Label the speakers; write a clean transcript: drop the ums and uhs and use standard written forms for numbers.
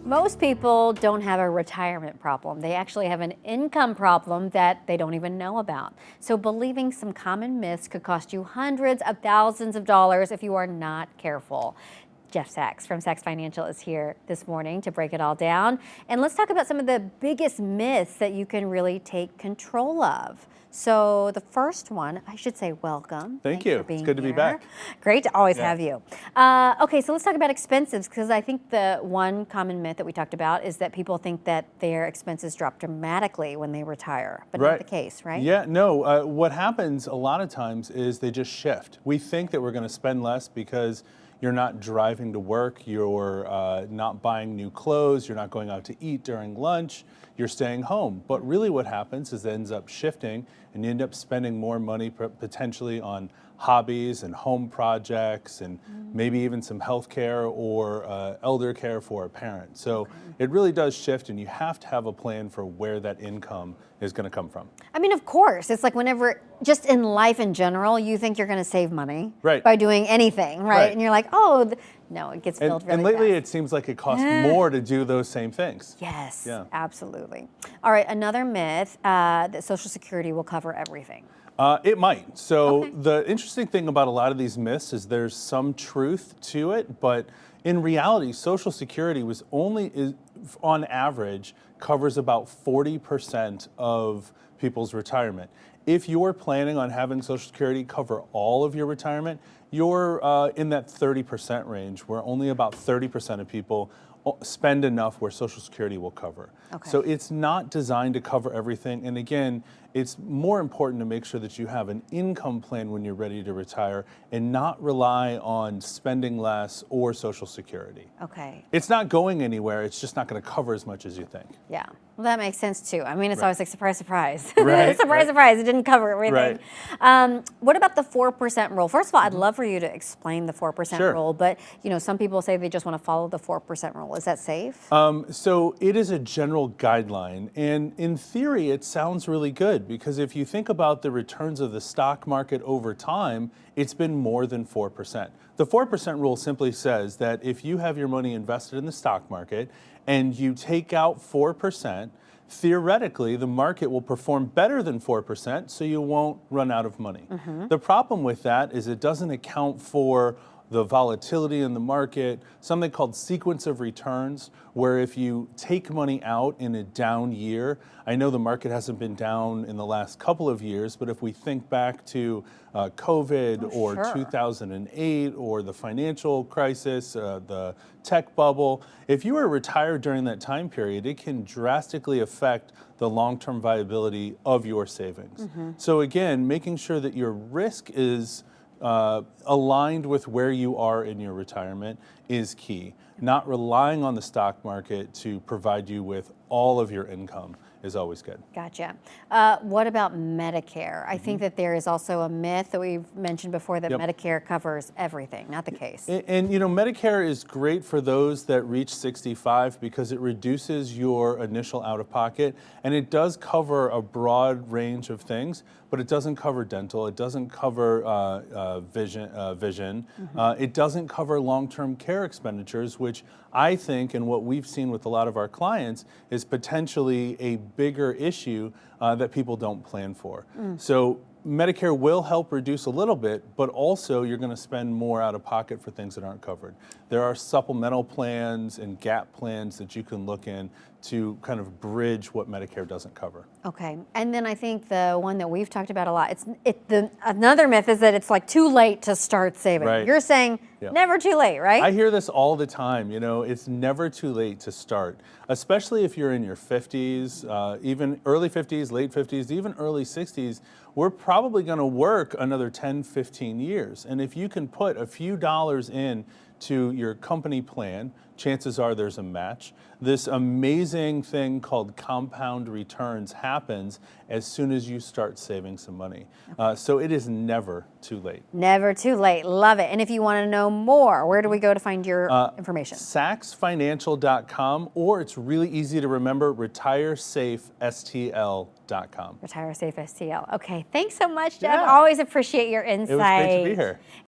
Speaker 1: Most people don't have a retirement problem. They actually have an income problem that they don't even know about. So believing some common myths could cost you hundreds of thousands of dollars if you are not careful. Jeff Sachs from Sachs Financial is here this morning to break it all down. And let's talk about some of the biggest myths that you can really take control of. So the first one, I should say welcome.
Speaker 2: Thank you. It's good to be back.
Speaker 1: Great to always have you. Okay, so let's talk about expenses, because I think the one common myth that we talked about is that people think that their expenses drop dramatically when they retire, but not the case, right?
Speaker 2: Yeah, no. What happens a lot of times is they just shift. We think that we're going to spend less because you're not driving to work, you're not buying new clothes, you're not going out to eat during lunch, you're staying home. But really what happens is it ends up shifting and you end up spending more money potentially on hobbies and home projects and maybe even some health care or elder care for a parent. So it really does shift, and you have to have a plan for where that income is going to come from.
Speaker 1: I mean, of course, it's like whenever, just in life in general, you think you're going to save money by doing anything, right? And you're like, oh, no, it gets filled really
Speaker 2: And lately
Speaker 1: fast.
Speaker 2: it seems like it costs more to do those same things.
Speaker 1: Yes, absolutely. All right, another myth, that Social Security will cover everything.
Speaker 2: It might. So the interesting thing about a lot of these myths is there's some truth to it, but in reality, Social Security on average, covers about 40% of people's retirement. If you're planning on having Social Security cover all of your retirement, you're in that 30% range, where only about 30% of people spend enough where Social Security will cover. So it's not designed to cover everything. And again, it's more important to make sure that you have an income plan when you're ready to retire and not rely on spending less or Social Security. It's not going anywhere. It's just not going to cover as much as you think.
Speaker 1: Yeah, well, that makes sense too. I mean, it's always like surprise, surprise.
Speaker 2: Surprise,
Speaker 1: surprise, it didn't cover everything. What about the 4% rule? First of all, I'd love for you to explain the 4% rule, but you know, some people say they just want to follow the 4% rule. Is that safe?
Speaker 2: So it is a general guideline, and in theory, it sounds really good, because if you think about the returns of the stock market over time, it's been more than 4%. The 4% rule simply says that if you have your money invested in the stock market and you take out 4%, theoretically, the market will perform better than 4%, so you won't run out of money. The problem with that is it doesn't account for the volatility in the market, something called sequence of returns, where if you take money out in a down year, I know the market hasn't been down in the last couple of years, but if we think back to COVID or 2008 or the financial crisis, the tech bubble, if you were retired during that time period, it can drastically affect the long-term viability of your savings. So again, making sure that your risk is aligned with where you are in your retirement is key. Not relying on the stock market to provide you with all of your income is always good.
Speaker 1: Gotcha. What about Medicare? I think that there is also a myth that we've mentioned before that Medicare covers everything. Not the case.
Speaker 2: And you know, Medicare is great for those that reach 65 because it reduces your initial out-of-pocket, and it does cover a broad range of things, but it doesn't cover dental, it doesn't cover vision, it doesn't cover long-term care expenditures, which I think, and what we've seen with a lot of our clients, is potentially a bigger issue that people don't plan for. So Medicare will help reduce a little bit, but also you're going to spend more out of pocket for things that aren't covered. There are supplemental plans and gap plans that you can look in to kind of bridge what Medicare doesn't cover.
Speaker 1: Okay, and then I think the one that we've talked about a lot, another myth is that it's like too late to start saving. You're saying never too late, right?
Speaker 2: I hear this all the time. You know, it's never too late to start, especially if you're in your 50s, even early 50s, late 50s, even early 60s. We're probably going to work another 10, 15 years. And if you can put a few dollars in to your company plan, chances are there's a match. This amazing thing called compound returns happens as soon as you start saving some money. So it is never too late.
Speaker 1: Never too late. Love it. And if you want to know more, where do we go to find your information?
Speaker 2: SachsFinancial.com, or it's really easy to remember, RetireSafeSTL.com.
Speaker 1: RetireSafeSTL. Okay, thanks so much, Jeff. Always appreciate your insight.
Speaker 2: It was great to be here.